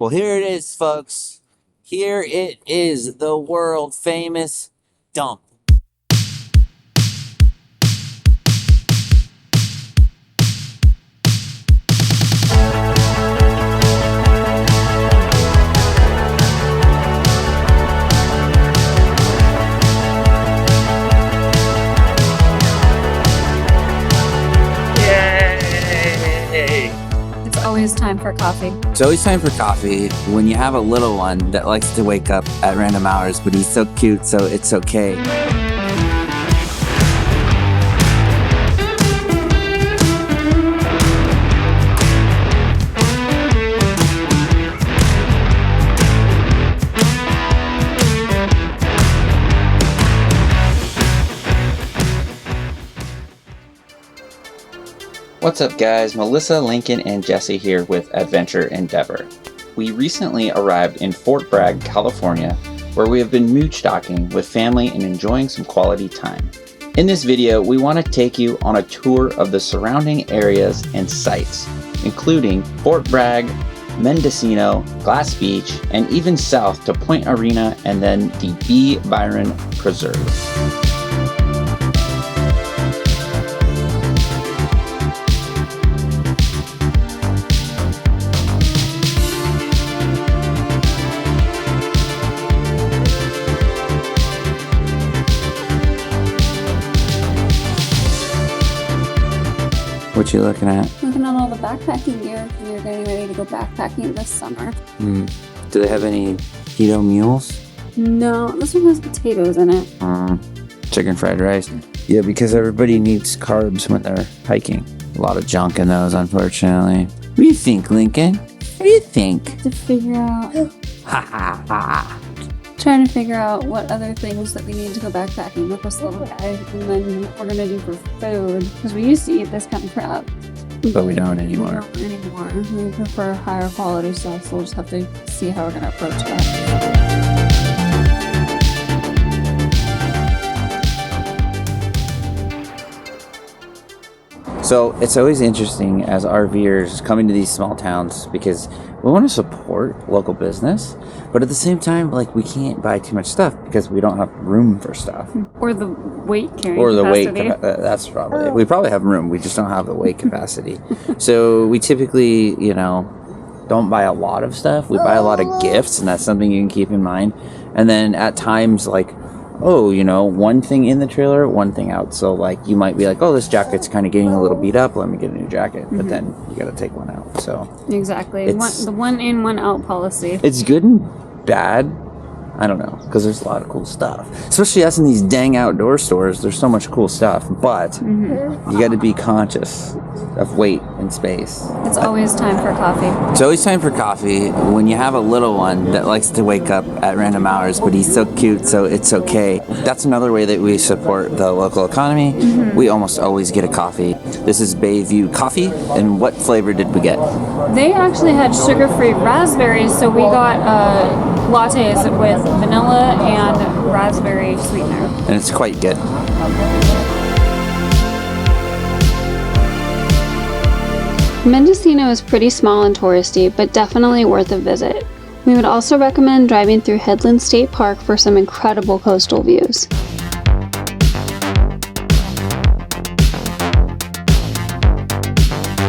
Well, here it is, folks. Here it is, the world famous dump. Always time for coffee. It's always time for coffee when you have a little one that likes to wake up at random hours, but he's so cute, so it's okay. What's up, guys? Melissa, Lincoln, and Jesse here with Adventure Endeavor. We recently arrived in Fort Bragg, California, where we have been mooch-docking with family and enjoying some quality time. In this video, we want to take you on a tour of the surrounding areas and sites, including Fort Bragg, Mendocino, Glass Beach, and even south to Point Arena and then the B. Byron Preserve. What you looking at? Looking at all the backpacking gear because we're getting ready to go backpacking this summer. Do they have any keto mules? No, this one has potatoes in it. Chicken fried rice. Yeah, because everybody needs carbs when they're hiking. A lot of junk in those, unfortunately. What do you think, Lincoln? What do you think? To figure out. Ha ha ha. Trying to figure out what other things that we need to go backpacking with this little guy, and then what we're gonna do for food, because we used to eat this kind of crap, but we don't anymore. We prefer higher quality stuff, so we'll just have to see how we're gonna approach that. So it's always interesting as RVers coming to these small towns because we want to support local business, but at the same time, like, we can't buy too much stuff because we don't have room for stuff. Or the weight carrying or the capacity. That's probably it. We probably have room. We just don't have the weight capacity. So we typically, don't buy a lot of stuff. We buy a lot of gifts, and that's something you can keep in mind. And then at times, like, one thing in the trailer, one thing out. So, like, you might be like, oh, this jacket's kind of getting a little beat up. Let me get a new jacket. But then you got to take one out. So exactly. The one in, one out policy. It's good and bad. I don't know, because there's a lot of cool stuff. Especially us in these dang outdoor stores. There's so much cool stuff. But you got to be conscious of weight and space. It's always time for coffee. It's always time for coffee when you have a little one that likes to wake up at random hours, but he's so cute, so it's okay. That's another way that we support the local economy. We almost always get a coffee. This is Bayview Coffee, and what flavor did we get? They actually had sugar-free raspberries, so we got lattes with vanilla and raspberry sweetener. And it's quite good. Mendocino is pretty small and touristy, but definitely worth a visit. We would also recommend driving through Headland State Park for some incredible coastal views.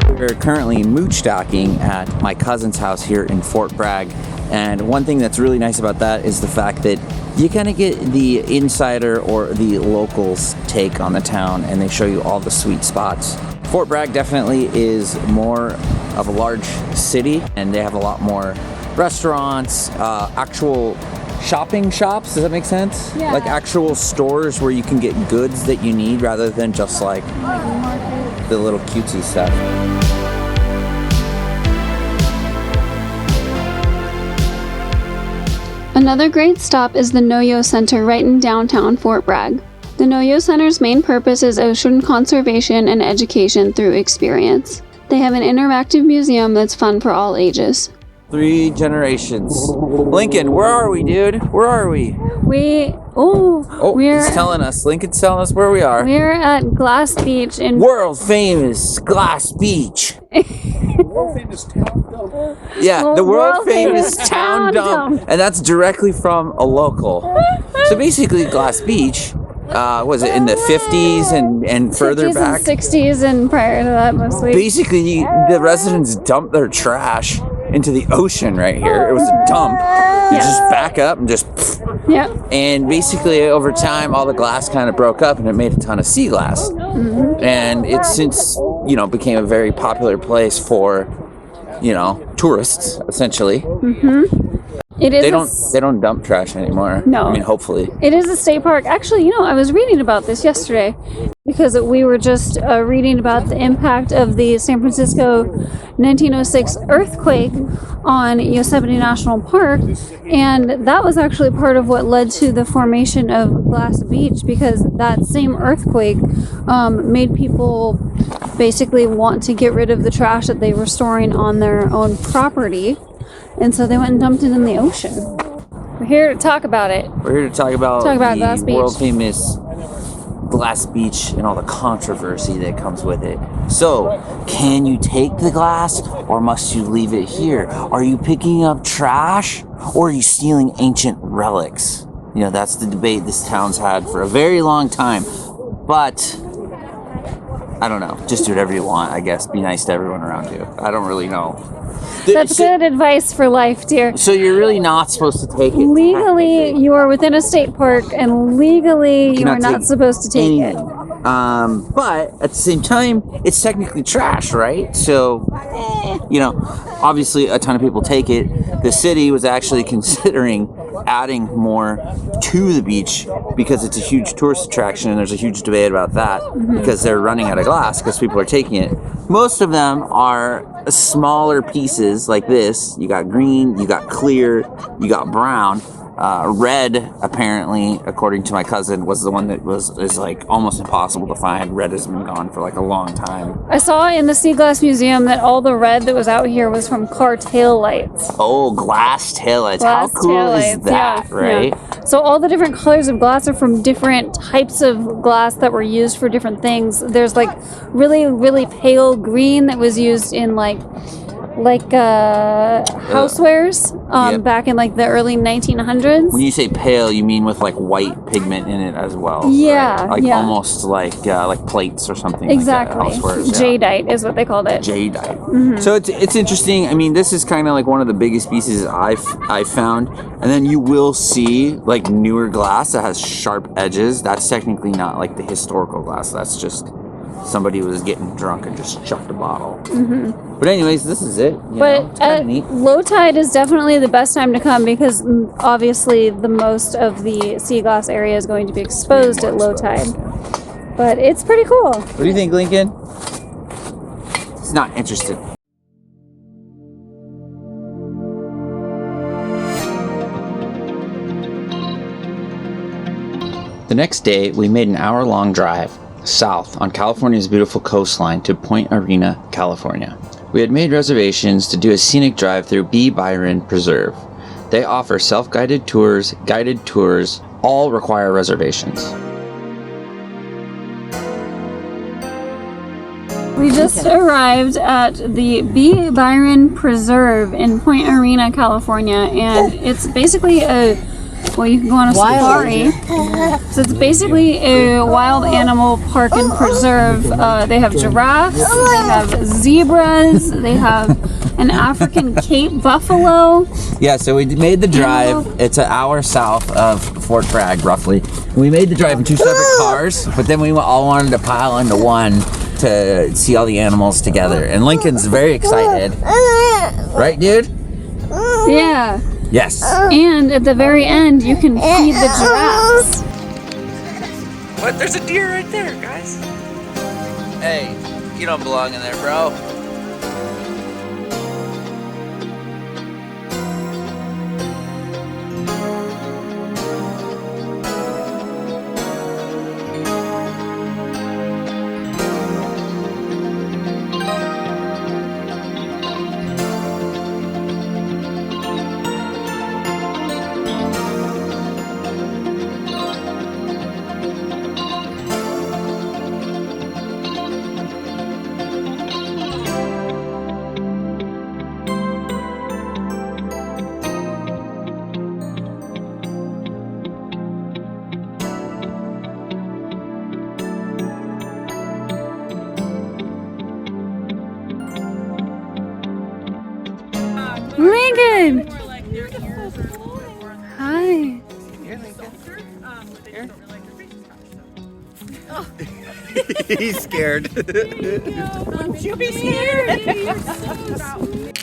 We're currently mooch-docking at my cousin's house here in Fort Bragg, and one thing that's really nice about that is the fact that you kind of get the insider or the locals' take on the town, and they show you all the sweet spots. Fort Bragg definitely is more of a large city, and they have a lot more restaurants, actual shopping shops. Does that make sense? Yeah. Like actual stores where you can get goods that you need rather than just like the little cutesy stuff. Another great stop is the No-Yo Center right in downtown Fort Bragg. The No-Yo Center's main purpose is ocean conservation and education through experience. They have an interactive museum that's fun for all ages. 3 generations. Lincoln, where are we, dude? Where are we? We Oh, he's telling us. Lincoln's telling us where we are. We're at Glass Beach in world famous Glass Beach. World famous town dump. Yeah, the world famous town dump, and that's directly from a local. So basically, Glass Beach. Was it in the 50s and further 50s back? And 60s and prior to that mostly. Basically, the residents dumped their trash into the ocean right here. It was a dump. You just back up and just. Yep. And basically, over time, all the glass kind of broke up, and it made a ton of sea glass. Mm-hmm. And it's since became a very popular place for tourists, essentially. Mm-hmm. It is they don't dump trash anymore. No. I mean, hopefully. It is a state park. Actually, I was reading about this yesterday because we were just reading about the impact of the San Francisco 1906 earthquake on Yosemite National Park, and that was actually part of what led to the formation of Glass Beach, because that same earthquake made people basically want to get rid of the trash that they were storing on their own property. And so they went and dumped it in the ocean. We're here to talk about it. We're here to talk about Glass Beach. World famous Glass Beach and all the controversy that comes with it. So, can you take the glass or must you leave it here? Are you picking up trash or are you stealing ancient relics? That's the debate this town's had for a very long time. But I don't know. Just do whatever you want, I guess. Be nice to everyone around you. I don't really know. That's good advice for life, dear. So you're really not supposed to take it. Legally, you are within a state park, and legally, you are not supposed to take it. But at the same time, it's technically trash, right? So, obviously a ton of people take it. The city was actually considering adding more to the beach because it's a huge tourist attraction, and there's a huge debate about that because they're running out of glass because people are taking it. Most of them are smaller pieces like this. You got green, you got clear, you got brown. Red, apparently, according to my cousin, was the one that is like almost impossible to find. Red has been gone for like a long time. I saw in the Sea Glass Museum that all the red that was out here was from car tail lights. Oh, glass taillights. How cool is that, right? Yeah. So all the different colors of glass are from different types of glass that were used for different things. There's like really, really pale green that was used in like housewares back in like the early 1900s. When you say pale, you mean with like white pigment in it as well? Yeah, right? Almost like plates or something. Exactly. Like that, housewares, jadeite is what they called it. Jadeite. Mm-hmm. So it's interesting. I mean, this is kind of like one of the biggest pieces I've found, and then you will see like newer glass that has sharp edges. That's technically not like the historical glass. That's just somebody was getting drunk and just chucked a bottle. Mm-hmm. But anyways, this is it. But at low tide is definitely the best time to come because obviously the most of the sea glass area is going to be exposed at low tide. But it's pretty cool. What do you think, Lincoln? He's not interested. The next day, we made an hour-long drive south on California's beautiful coastline to Point Arena, California. We had made reservations to do a scenic drive through B. Byron Preserve. They offer self-guided tours, guided tours, all require reservations. We just arrived at the B. Byron Preserve in Point Arena, California, and it's basically you can go on a safari. So it's basically a wild animal park and preserve. They have giraffes, they have zebras, they have an African Cape buffalo. Yeah, so we made the drive. It's an hour south of Fort Bragg, roughly. We made the drive in two separate cars, but then we all wanted to pile into one to see all the animals together. And Lincoln's very excited. Right, dude? Yeah. Yes. And at the very end, you can feed the giraffes. What? There's a deer right there, guys. Hey, you don't belong in there, bro. He's scared. Wouldn't you be scared? You're so sweet.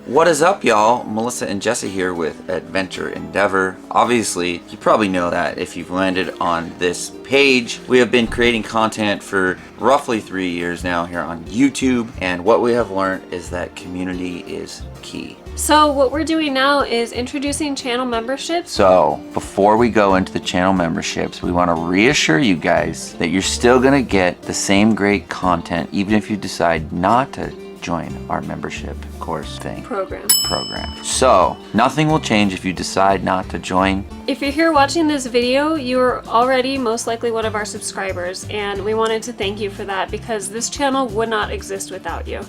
What is up, y'all? Melissa and Jesse here with Adventure Endeavor. Obviously, you probably know that if you've landed on this page. We have been creating content for roughly 3 years now here on YouTube, and what we have learned is that community is key. So what we're doing now is introducing channel memberships. So before we go into the channel memberships, we want to reassure you guys that you're still gonna get the same great content even if you decide not to join our membership course program. So nothing will change if you decide not to join. If you're here watching this video, you're already most likely one of our subscribers, and we wanted to thank you for that because this channel would not exist without you.